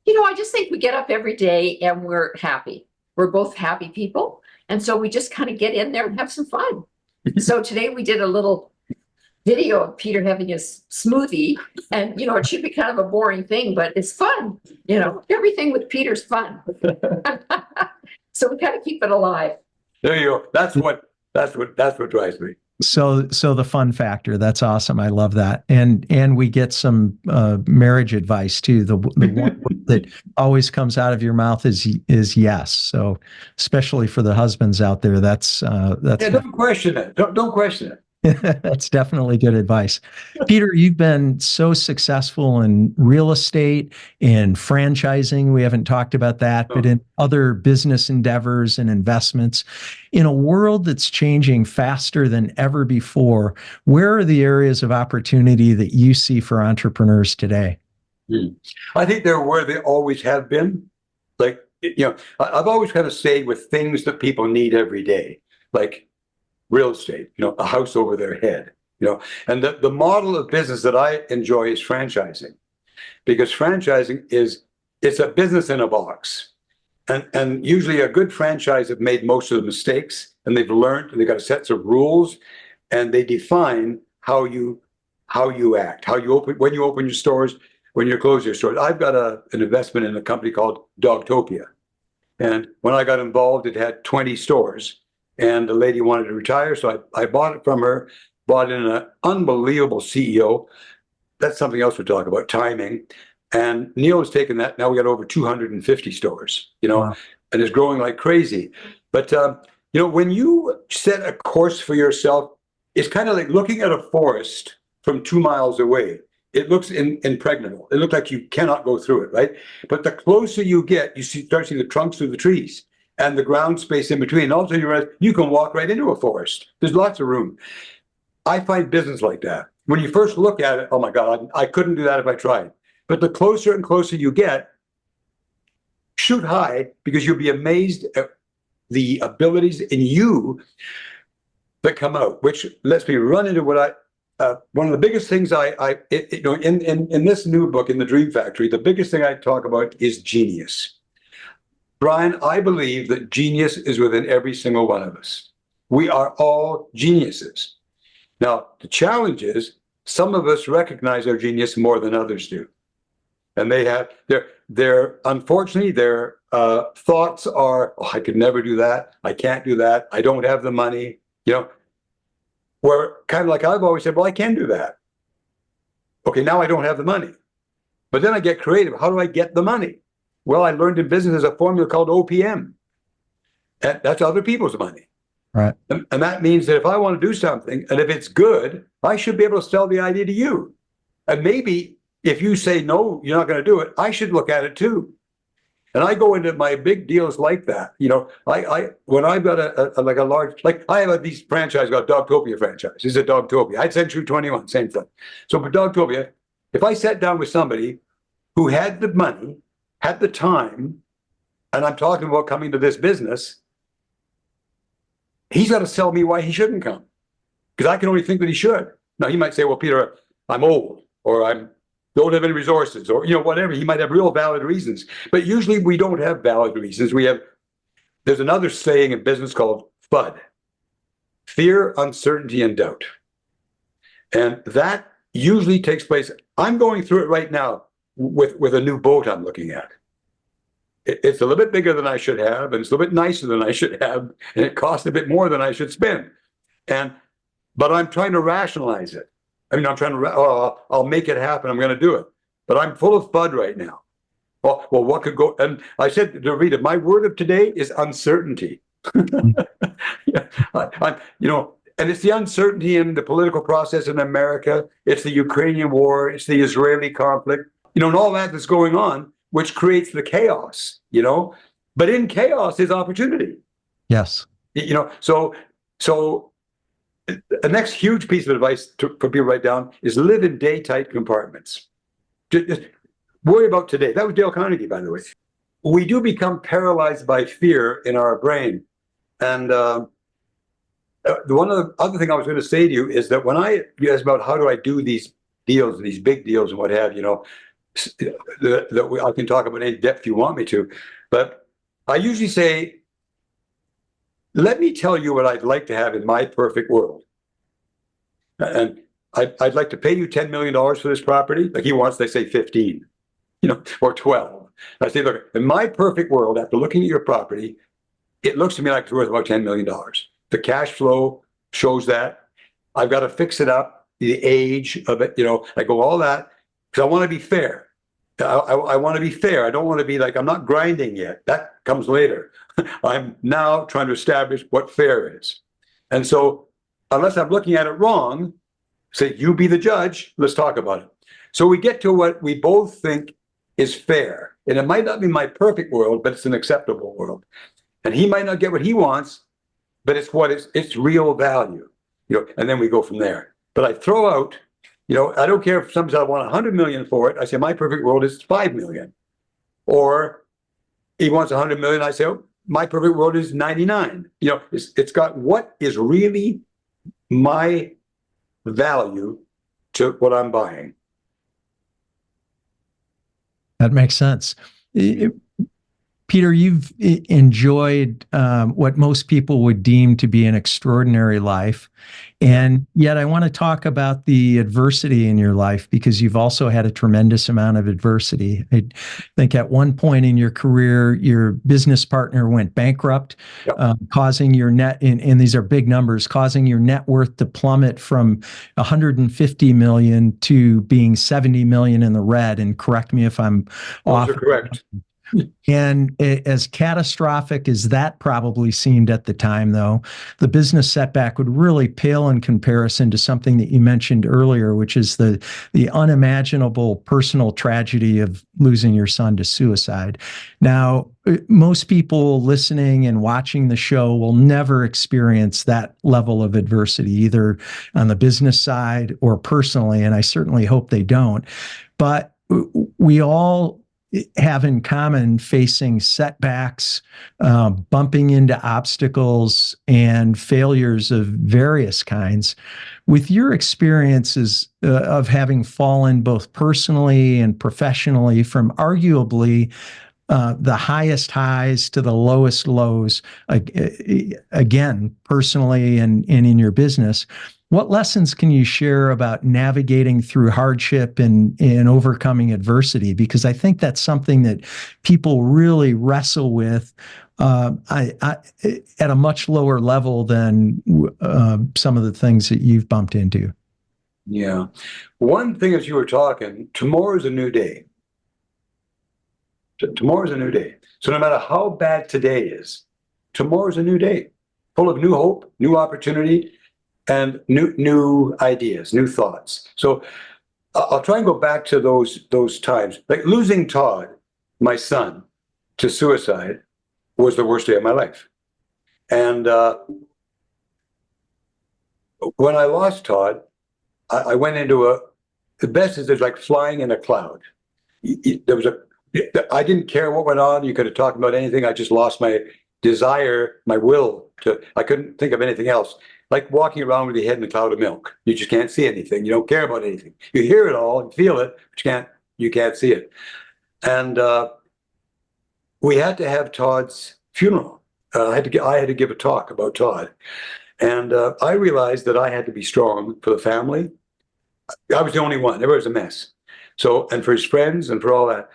Speaker 3: I just think we get up every day and we're happy. We're both happy people. And so we just kind of get in there and have some fun. So today we did a little video of Peter having his smoothie. And, it should be kind of a boring thing, but it's fun. Everything with Peter's fun. So we kind of keep it alive.
Speaker 2: There you go. That's what drives me.
Speaker 1: So the fun factor, that's awesome. I love that. And we get some marriage advice too. The one that always comes out of your mouth is yes. So especially for the husbands out there, that's
Speaker 2: don't question it. Don't question it.
Speaker 1: That's definitely good advice. Peter, you've been so successful in real estate, in franchising. We haven't talked about that, but in other business endeavors and investments. In a world that's changing faster than ever before, where are the areas of opportunity that you see for entrepreneurs today?
Speaker 2: I think they're where they always have been. Like, I've always kind of stayed with things that people need every day, like real estate, a house over their head, and the model of business that I enjoy is franchising, because franchising it's a business in a box. And usually a good franchise have made most of the mistakes, and they've learned, and they've got sets of rules, and they define how you act, when you open your stores, when you close your stores. I've got an investment in a company called Dogtopia. And when I got involved, it had 20 stores. And the lady wanted to retire, so I bought it from her, bought in an unbelievable CEO. That's something else we'll talk about, timing. And Neil has taken that. Now we got over 250 stores,
Speaker 1: Wow.
Speaker 2: And it's growing like crazy. But, when you set a course for yourself, it's kind of like looking at a forest from 2 miles away. It looks impregnable. It looks like you cannot go through it, right? But the closer you get, you start seeing the trunks of the trees and the ground space in between. And also you realize you can walk right into a forest. There's lots of room. I find business like that. When you first look at it, oh my God, I couldn't do that if I tried. But the closer and closer you get, shoot high, because you'll be amazed at the abilities in you that come out, which lets me run into what one of the biggest things in this new book, in the Dream Factory, the biggest thing I talk about is genius. Brian, I believe that genius is within every single one of us. We are all geniuses. Now, the challenge is some of us recognize our genius more than others do. And they have unfortunately, their thoughts are, oh, I could never do that. I can't do that. I don't have the money. Where kind of like I've always said, well, I can do that. Okay, now I don't have the money. But then I get creative. How do I get the money? Well, I learned in business there's a formula called OPM. And that's other people's money.
Speaker 1: Right.
Speaker 2: And that means that if I want to do something, and if it's good, I should be able to sell the idea to you. And maybe if you say, no, you're not going to do it, I should look at it too. And I go into my big deals like that. When I've got a large, I have these franchise called Dogtopia franchise. This is a Dogtopia. I had Century 21, same thing. So for Dogtopia, if I sat down with somebody who had the money, had the time, and I'm talking about coming to this business, he's got to sell me why he shouldn't come. Because I can only think that he should. Now, he might say, well, Peter, I'm old, or I don't have any resources, or, whatever. He might have real valid reasons. But usually we don't have valid reasons. There's another saying in business called FUD. Fear, uncertainty, and doubt. And that usually takes place. I'm going through it right now with a new boat I'm looking at. it's a little bit bigger than I should have, and it's a little bit nicer than I should have, and it costs a bit more than I should spend. But I'm trying to rationalize it. I mean, I'm trying to, I'll make it happen. I'm going to do it. But I'm full of FUD right now. Well, what could go? And I said to Rita, my word of today is uncertainty. Yeah, and it's the uncertainty in the political process in America. It's the Ukrainian war. It's the Israeli conflict, and all that that's going on, which creates the chaos, But in chaos is opportunity.
Speaker 1: Yes.
Speaker 2: So the next huge piece of advice for people to write down is live in day-tight compartments. Just worry about today. That was Dale Carnegie, by the way. We do become paralyzed by fear in our brain. And one of the other thing I was going to say to you is that when you asked about how do I do these deals, these big deals and what have you, I can talk about any depth you want me to, but I usually say, let me tell you what I'd like to have in my perfect world. And I'd like to pay you $10 million for this property. Like he wants, they say 15, or 12. I say, look, in my perfect world, after looking at your property, it looks to me like it's worth about $10 million. The cash flow shows that. I've got to fix it up, the age of it, I go all that, because I want to be fair. I want to be fair. I don't want to be like, I'm not grinding yet. That comes later. I'm now trying to establish what fair is. And so unless I'm looking at it wrong, say, you be the judge, let's talk about it. So we get to what we both think is fair. And it might not be my perfect world, but it's an acceptable world. And he might not get what he wants, but it's real value, and then we go from there. But I throw out, I don't care if sometimes I want 100 million for it. I say, my perfect world is 5 million. Or he wants 100 million. I say, oh, my perfect world is 99. It's got what is really my value to what I'm buying.
Speaker 1: That makes sense. Peter, you've enjoyed what most people would deem to be an extraordinary life. And yet I want to talk about the adversity in your life, because you've also had a tremendous amount of adversity. I think at one point in your career, your business partner went bankrupt,
Speaker 2: Yep.
Speaker 1: causing your net, and these are big numbers, causing your net worth to plummet from 150 million to being 70 million in the red. And correct me if I'm off.
Speaker 2: Those are correct.
Speaker 1: And as catastrophic as that probably seemed at the time, though, the business setback would really pale in comparison to something that you mentioned earlier, which is the unimaginable personal tragedy of losing your son to suicide. Now, most people listening and watching the show will never experience that level of adversity, either on the business side or personally, and I certainly hope they don't. But we all have in common facing setbacks, bumping into obstacles and failures of various kinds. With your experiences of having fallen both personally and professionally from arguably the highest highs to the lowest lows, again, personally and in your business, what lessons can you share about navigating through hardship and overcoming adversity? Because I think that's something that people really wrestle with at a much lower level than some of the things that you've bumped into.
Speaker 2: Yeah. One thing, as you were talking, tomorrow is a new day. Tomorrow is a new day. So no matter how bad today is, tomorrow is a new day, full of new hope, new opportunity, and new ideas, new thoughts. So I'll try and go back to those times. Like losing Todd, my son, to suicide was the worst day of my life. And when I lost Todd, I went into the best is there's like flying in a cloud. I didn't care what went on. You could have talked about anything. I just lost my desire, my will I couldn't think of anything else. Like walking around with your head in a cloud of milk. You just can't see anything. You don't care about anything. You hear it all and feel it, but you can't see it. And we had to have Todd's funeral. I had to give a talk about Todd. And I realized that I had to be strong for the family. I was the only one. Everybody was a mess. So, and for his friends and for all that.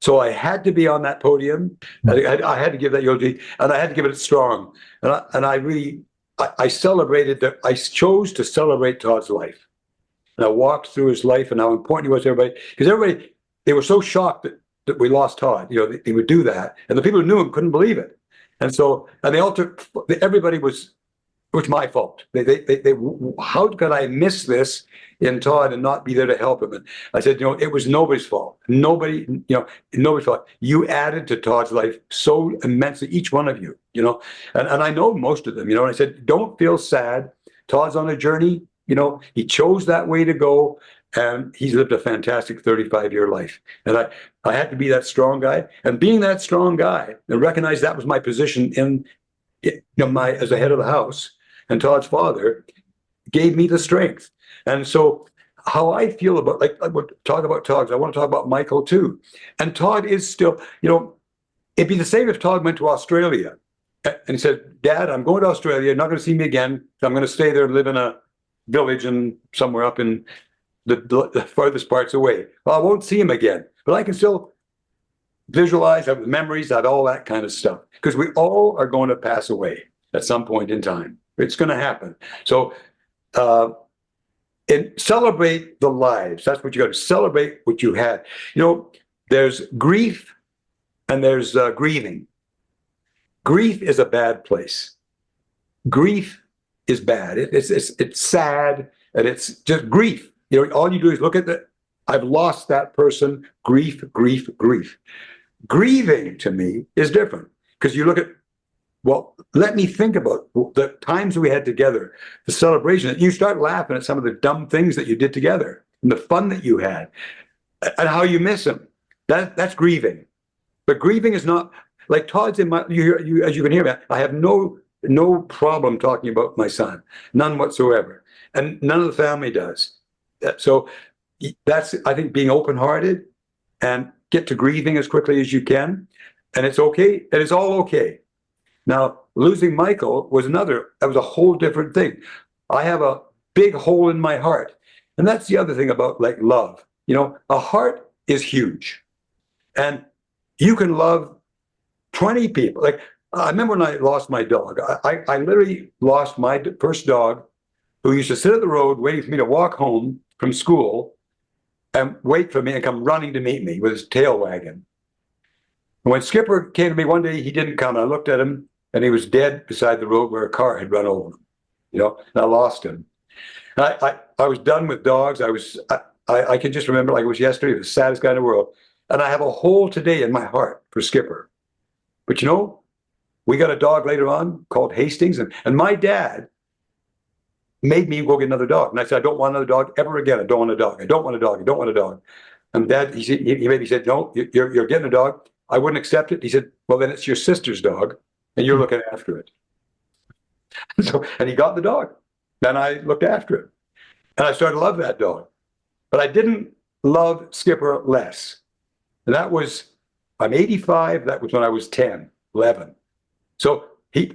Speaker 2: So I had to be on that podium. I had to give that eulogy, and I had to give it strong. And I really, I celebrated that. I chose to celebrate Todd's life. And I walked through his life and how important he was to everybody. Because everybody, they were so shocked that we lost Todd. You know, they would do that. And the people who knew him couldn't believe it. And so, and they all took, everybody was, it was my fault. How could I miss this in Todd and not be there to help him? And I said, you know, it was nobody's fault. Nobody's fault. You added to Todd's life so immensely, each one of you, you know, and I know most of them, you know, and I said, don't feel sad. Todd's on a journey. You know, he chose that way to go, and he's lived a fantastic 35-year life. And I had to be that strong guy, and being that strong guy, and recognize that was my position in as the head of the house, and Todd's father gave me the strength. And so, how I feel about, like I would talk about Todd, I want to talk about Michael too. And Todd is still, you know, it'd be the same if Todd went to Australia, and he said, "Dad, I'm going to Australia. You're not going to see me again. I'm going to stay there and live in a village and somewhere up in the farthest parts away. Well, I won't see him again, but I can still visualize, have memories, have all that kind of stuff, because we all are going to pass away at some point in time. It's going to happen. So, and celebrate the lives. That's what you got to celebrate, what you had. You know, there's grief and there's grieving. Grief is a bad place. Grief is bad. It's sad, and it's just grief. You know, all you do is look at I've lost that person. Grief, grief, grief. Grieving to me is different, because you look at, well, let me think about the times we had together, the celebration. You start laughing at some of the dumb things that you did together, and the fun that you had, and how you miss him. That's grieving. But grieving is not like Todd's in my. You as you can hear me, I have no problem talking about my son, none whatsoever, and none of the family does. So that's, I think, being open-hearted and get to grieving as quickly as you can, and it's okay. It is all okay. Now, losing Michael was that was a whole different thing. I have a big hole in my heart, and that's the other thing about, like, love. You know, a heart is huge, and you can love 20 people. Like, I remember when I lost my dog. I literally lost my first dog, who used to sit at the road waiting for me to walk home from school and wait for me and come running to meet me with his tail wagging. And when Skipper came to me one day, he didn't come. I looked at him, and he was dead beside the road where a car had run over him. You know, and I lost him. I was done with dogs. I can just remember like it was yesterday, the saddest guy in the world. And I have a hole today in my heart for Skipper. But you know, we got a dog later on called Hastings, and my dad made me go get another dog. And I said, I don't want another dog ever again. I don't want a dog. I don't want a dog. I don't want a dog. And Dad, he said, no, you're getting a dog. I wouldn't accept it. He said, well, then it's your sister's dog, and you're looking after it. And he got the dog. Then I looked after it. And I started to love that dog. But I didn't love Skipper less. And that was, I'm 85. That was when I was 10, 11. So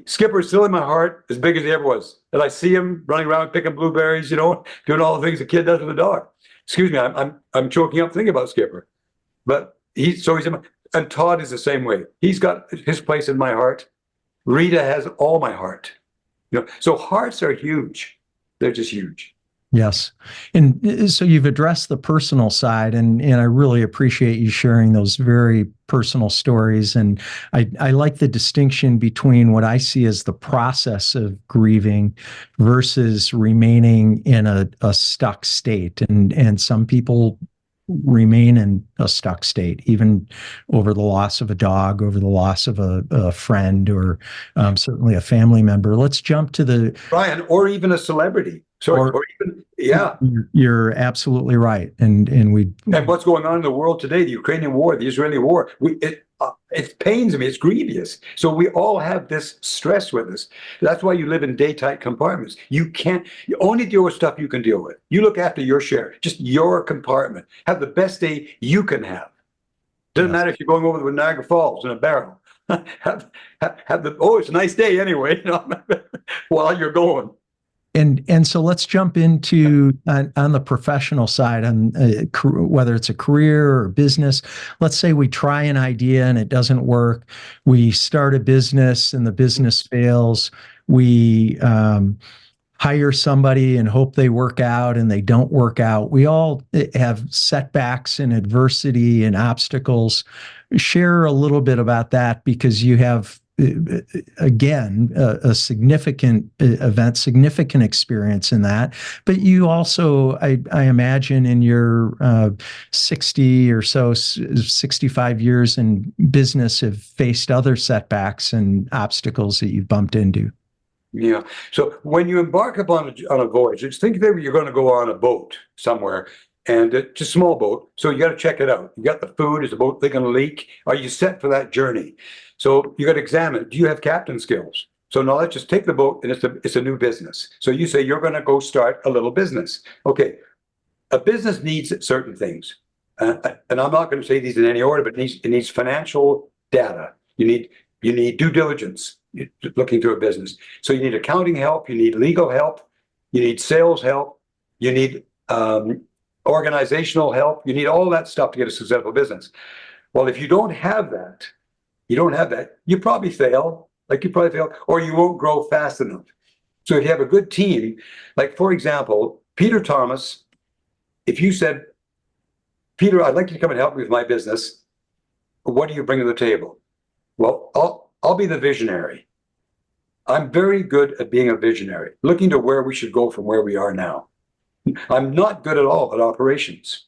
Speaker 2: Skipper's still in my heart, as big as he ever was. And I see him running around picking blueberries, you know, doing all the things a kid does with a dog. Excuse me, I'm choking up thinking about Skipper. But he's in my, and Todd is the same way. He's got his place in my heart. Rita has all my heart. You know, so hearts are huge. They're just huge.
Speaker 1: Yes. And so you've addressed the personal side, and I really appreciate you sharing those very personal stories. And I like the distinction between what I see as the process of grieving versus remaining in a stuck state. And some people remain in a stuck state, even over the loss of a dog, over the loss of a friend, or certainly a family member. Let's jump to the
Speaker 2: Brian, or even a celebrity. Or even, yeah.
Speaker 1: You're absolutely right. And
Speaker 2: what's going on in the world today, the Ukrainian war, the Israeli war, it pains me, it's grievous. So we all have this stress with us. That's why you live in day-tight compartments. You only deal with stuff you can deal with. You look after your share, just your compartment. Have the best day you can have. Doesn't matter if you're going over to Niagara Falls in a barrel. Have it's a nice day anyway, you know, while you're going.
Speaker 1: And so let's jump into on the professional side, on whether it's a career or business. Let's say we try an idea and it doesn't work. We start a business and the business fails. We hire somebody and hope they work out and they don't work out. We all have setbacks and adversity and obstacles. Share a little bit about that, because you have, again, a significant event, significant experience in that. But you also, I imagine, in your 60 or so, 65 years in business, have faced other setbacks and obstacles that you've bumped into.
Speaker 2: Yeah. So when you embark upon a voyage, just think that you're going to go on a boat somewhere, and it's a small boat. So you got to check it out. You got the food. Is the boat going to leak? Are you set for that journey? So you got to examine, do you have captain skills? So now let's just take the boat, and it's a new business. So you say you're going to go start a little business. Okay. A business needs certain things. And I'm not going to say these in any order, but it needs financial data. You need due diligence looking through a business. So you need accounting help, you need legal help, you need sales help, you need organizational help, you need all that stuff to get a successful business. Well, if you don't have that, you probably fail, or you won't grow fast enough. So if you have a good team, like for example, Peter Thomas, if you said, Peter, I'd like you to come and help me with my business, what do you bring to the table? Well, I'll be the visionary. I'm very good at being a visionary, looking to where we should go from where we are now. I'm not good at all at operations.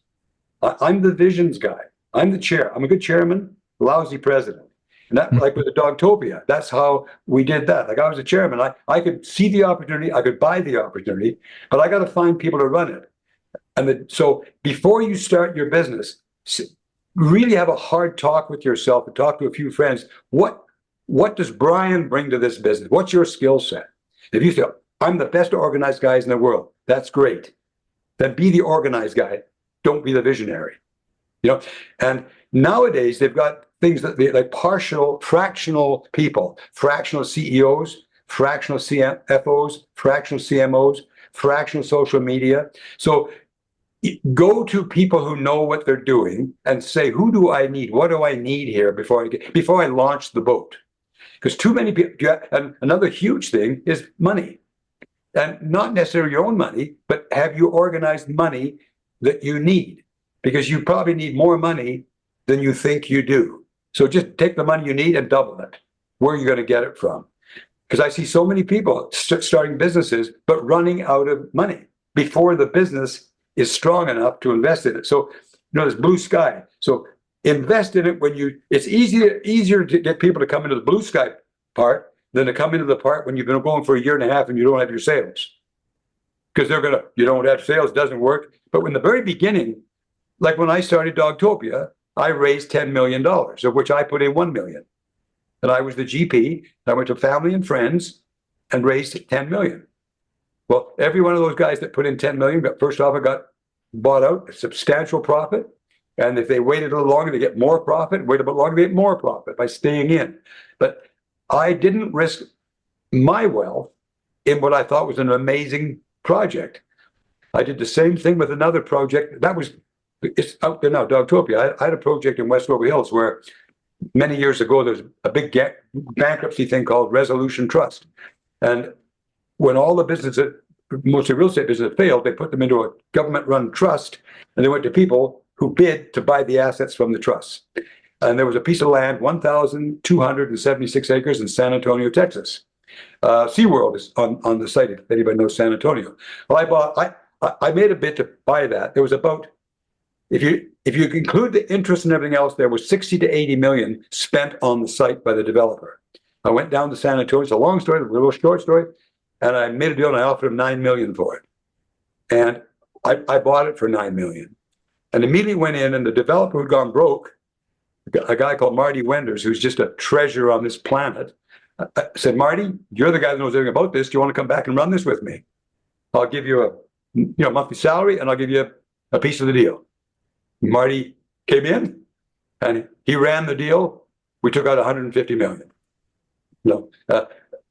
Speaker 2: I'm the visions guy. I'm the chair. I'm a good chairman, lousy president. And that, like with the Dogtopia, that's how we did that. Like I was a chairman. I could see the opportunity, I could buy the opportunity, but I got to find people to run it. So before you start your business, really have a hard talk with yourself and talk to a few friends. What does Brian bring to this business? What's your skill set? If you say, I'm the best organized guys in the world, that's great. Then be the organized guy. Don't be the visionary. And nowadays they've got things that like fractional people, fractional CEOs, fractional CFOs, fractional CMOs, fractional social media. So go to people who know what they're doing and say, who do I need? What do I need here before I launch the boat? Because too many people, and another huge thing is money. And not necessarily your own money, but have you organized money that you need? Because you probably need more money than you think you do. So just take the money you need and double it. Where are you going to get it from? Because I see so many people starting businesses, but running out of money before the business is strong enough to invest in it. So, there's blue sky. So invest in it it's easier to get people to come into the blue sky part than to come into the part when you've been going for a year and a half and you don't have your sales. Because you don't have sales, doesn't work. But in the very beginning, like when I started Dogtopia, I raised $10 million, of which I put in $1 million. And I was the GP. I went to family and friends and raised $10 million. Well, every one of those guys that put in $10 million, first off, it got bought out, a substantial profit. And if they waited a little longer, they get more profit. Wait a bit longer, they get more profit by staying in. But I didn't risk my wealth in what I thought was an amazing project. I did the same thing with another project. It's out there now, Dogtopia. I had a project in West Rover Hills where many years ago, there was a big bankruptcy thing called Resolution Trust. And when all the businesses, mostly real estate business, failed, they put them into a government-run trust, and they went to people who bid to buy the assets from the trust. And there was a piece of land, 1,276 acres in San Antonio, Texas. SeaWorld is on the site, if anybody knows San Antonio. Well, I made a bid to buy that. There was about, if you include the interest and everything else, there was 60 to 80 million spent on the site by the developer. I went down to San Antonio. It's a long story, a little short story. And I made a deal and I offered him $9 million for it. And I bought it for $9 million. And immediately went in, and the developer who'd gone broke, a guy called Marty Wenders, who's just a treasure on this planet, said, Marty, you're the guy that knows everything about this. Do you want to come back and run this with me? I'll give you a monthly salary, and I'll give you a piece of the deal. Marty came in and he ran the deal. We took out $150 million.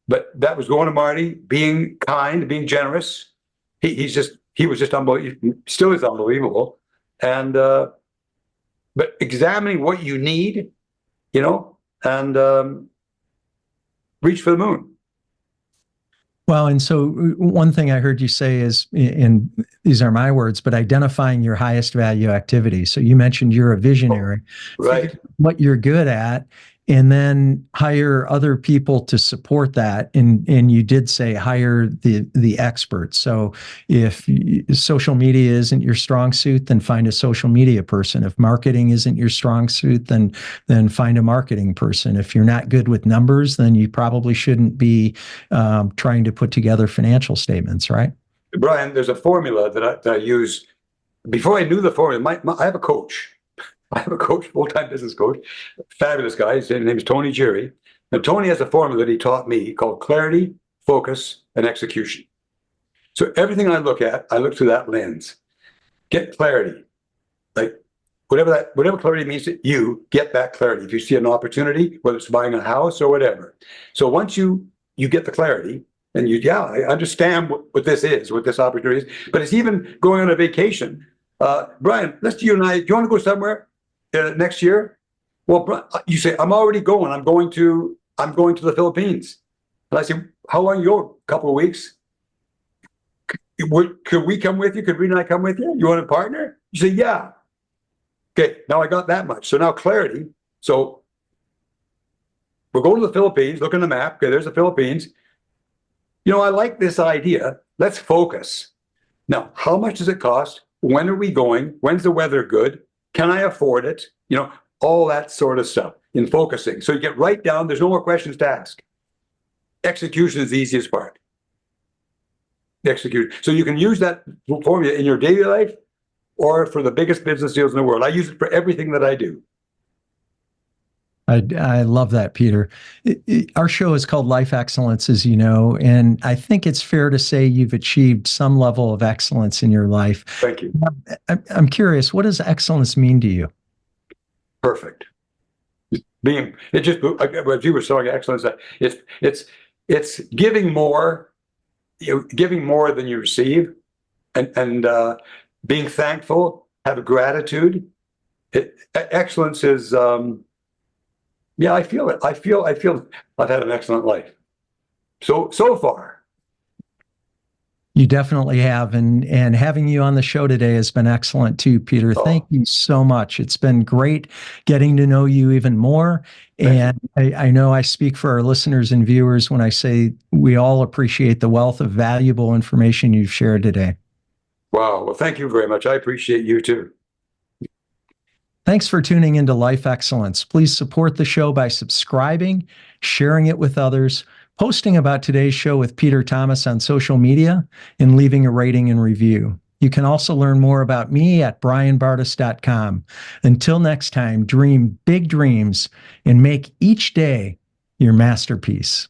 Speaker 2: But that was going to Marty, being kind, being generous. He was just unbelievable, still is unbelievable. And, but examining what you need, you know, and reach for the moon.
Speaker 1: Well, and so one thing I heard you say is, and these are my words, but identifying your highest value activity. So you mentioned you're a visionary,
Speaker 2: Right.
Speaker 1: what you're good at, and then hire other people to support that. And you did say hire the experts. So if social media isn't your strong suit, then find a social media person. If marketing isn't your strong suit, then find a marketing person. If you're not good with numbers, then you probably shouldn't be trying to put together financial statements, right?
Speaker 2: Brian, there's a formula that I use. Before I knew the formula, I have a coach. I have a coach, full-time business coach, fabulous guy. His name is Tony Jerry. And Tony has a formula that he taught me called clarity, focus, and execution. So everything I look at, I look through that lens. Get clarity. Like whatever clarity means to you, get that clarity. If you see an opportunity, whether it's buying a house or whatever. So once you get the clarity, and I understand what this is, what this opportunity is, but it's even going on a vacation. Brian, let's do you and I, do you want to go somewhere next year? Well, you say, I'm already going. I'm going to the Philippines. And I say, how long you go? A couple of weeks. Could we come with you? Could we and I come with you? You want a partner? You say, yeah. Okay, now I got that much. So now clarity. So we're going to the Philippines. Look on the map. Okay, there's the Philippines. You know, I like this idea. Let's focus. Now, how much does it cost? When are we going? When's the weather good? Can I afford it? You know, all that sort of stuff in focusing. So you get right down. There's no more questions to ask. Execution is the easiest part. Execute. So you can use that formula in your daily life or for the biggest business deals in the world. I use it for everything that I do.
Speaker 1: I love that, Peter. Our show is called Life Excellence, as you know, and I think it's fair to say you've achieved some level of excellence in your life.
Speaker 2: Thank you.
Speaker 1: I'm curious, what does excellence mean to you?
Speaker 2: Perfect. Being it just as you were saying, excellence. It's giving more, giving more than you receive, and being thankful, have gratitude. Excellence is. Yeah, I feel it. I feel I've had an excellent life. So far.
Speaker 1: You definitely have. And having you on the show today has been excellent too, Peter. Thank you so much. It's been great getting to know you even more. And I know I speak for our listeners and viewers when I say we all appreciate the wealth of valuable information you've shared today.
Speaker 2: Wow. Well, thank you very much. I appreciate you too.
Speaker 1: Thanks for tuning into Life Excellence. Please support the show by subscribing, sharing it with others, posting about today's show with Peter Thomas on social media, and leaving a rating and review. You can also learn more about me at brianbartes.com. Until next time, dream big dreams and make each day your masterpiece.